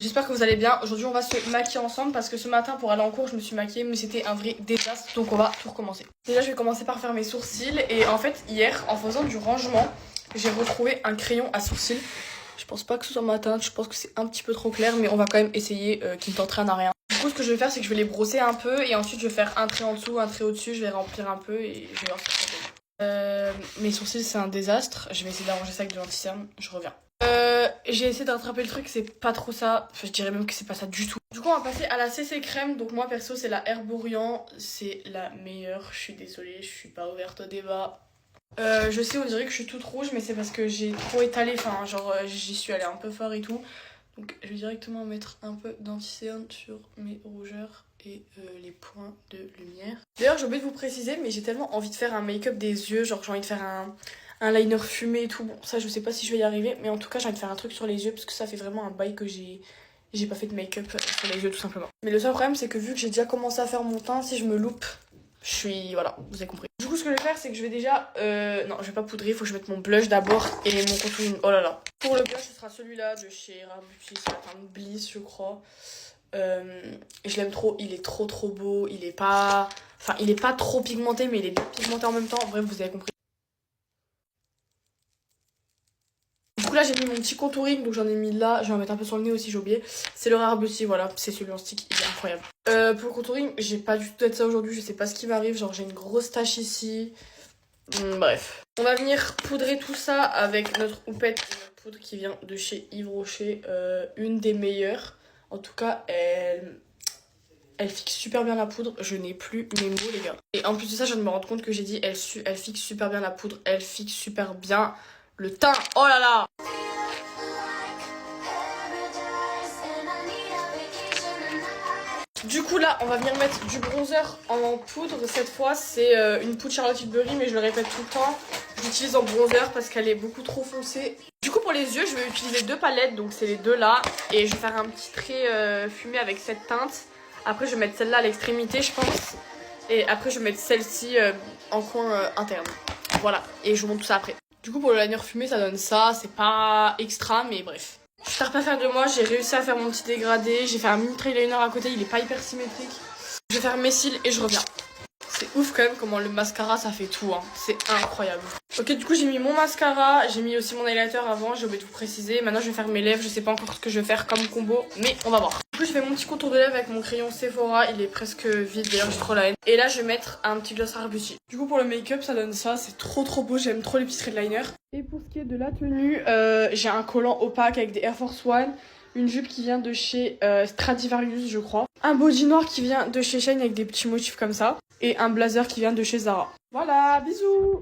J'espère que vous allez bien. Aujourd'hui on va se maquiller ensemble parce que ce matin pour aller en cours je me suis maquillée mais c'était un vrai désastre, donc on va tout recommencer. Déjà je vais commencer par faire mes sourcils et en fait hier en faisant du rangement j'ai retrouvé un crayon à sourcils. Je pense pas que ce soit ma teinte, je pense que c'est un petit peu trop clair mais on va quand même essayer qu'il ne tenterait à rien. Du coup ce que je vais faire c'est que je vais les brosser un peu et ensuite je vais faire un trait en dessous, un trait au-dessus, je vais remplir un peu et je vais voir ce que ça donne. Mes sourcils c'est un désastre, je vais essayer d'arranger ça avec de l'anti-cerne, je reviens. J'ai essayé de rattraper le truc, c'est pas trop ça. Enfin, je dirais même que c'est pas ça du tout. Du coup, on va passer à la CC crème. Donc, moi perso, c'est la Herborian. C'est la meilleure. Je suis désolée, je suis pas ouverte au débat. Je sais, on dirait que je suis toute rouge, mais c'est parce que j'ai trop étalé. Enfin, genre, j'y suis allée un peu fort et tout. Donc, je vais directement mettre un peu d'anti-cerne sur mes rougeurs et les points de lumière. D'ailleurs, j'ai oublié de vous préciser, mais j'ai tellement envie de faire un make-up des yeux. Genre, j'ai envie de faire un liner fumé et tout. Bon, ça, je sais pas si je vais y arriver, mais en tout cas, j'ai envie de faire un truc sur les yeux parce que ça fait vraiment un bail que j'ai pas fait de make-up sur les yeux, tout simplement. Mais le seul problème, c'est que vu que j'ai déjà commencé à faire mon teint, si je me loupe, je suis... Voilà, vous avez compris. Du coup, ce que je vais faire, c'est que je vais déjà... Non, je vais pas poudrer, il faut que je mette mon blush d'abord et mon contouring. Oh là là. Pour le blush, ce sera celui-là de chez Rare Beauty, c'est un Bliss, je crois. Je l'aime trop, il est trop beau, il est pas... Enfin, il est pas trop pigmenté, mais il est bien pigmenté en même temps. Bref, vous avez compris. Du coup là j'ai mis mon petit contouring, donc j'en ai mis là, je vais en mettre un peu sur le nez aussi, j'ai oublié. C'est le Rare Beauty, voilà, c'est celui en stick, il est incroyable. Pour le contouring, j'ai pas du tout fait ça aujourd'hui, je sais pas ce qui m'arrive, genre j'ai une grosse tache ici. Bref. On va venir poudrer tout ça avec notre houppette, une poudre qui vient de chez Yves Rocher, une des meilleures. En tout cas, elle fixe super bien la poudre, je n'ai plus mes mots les gars. Et en plus de ça, je viens de me rendre compte que j'ai dit elle fixe super bien la poudre, elle fixe super bien le teint. Oh là là! Du coup là, on va venir mettre du bronzer en poudre. Cette fois, c'est une poudre Charlotte Tilbury, mais je le répète tout le temps. Je l'utilise en bronzer parce qu'elle est beaucoup trop foncée. Du coup, pour les yeux, je vais utiliser deux palettes, donc c'est les deux là. Et je vais faire un petit trait fumé avec cette teinte. Après, je vais mettre celle-là à l'extrémité, je pense. Et après, je vais mettre celle-ci en coin interne. Voilà, et je vous montre tout ça après. Du coup, pour le liner fumé, ça donne ça. C'est pas extra, mais bref. Je suis pas faire de moi, j'ai réussi à faire mon petit dégradé. J'ai fait un mini trail liner à côté, il est pas hyper symétrique. Je vais faire mes cils et je reviens. C'est ouf quand même comment le mascara ça fait tout, hein. C'est incroyable. Ok, du coup j'ai mis mon mascara, j'ai mis aussi mon highlighter avant, j'ai oublié de vous préciser. Maintenant je vais faire mes lèvres, je sais pas encore ce que je vais faire comme combo, mais on va voir. Du coup je fais mon petit contour de lèvres avec mon crayon Sephora, il est presque vide d'ailleurs, j'ai trop la haine. Et là je vais mettre un petit gloss Rare Beauty. Du coup pour le make-up ça donne ça, c'est trop beau, j'aime trop les petits traits de liner. Et pour ce qui est de la tenue, j'ai un collant opaque avec des Air Force One. Une jupe qui vient de chez Stradivarius, je crois. Un body noir qui vient de chez Shein avec des petits motifs comme ça. Et un blazer qui vient de chez Zara. Voilà, bisous!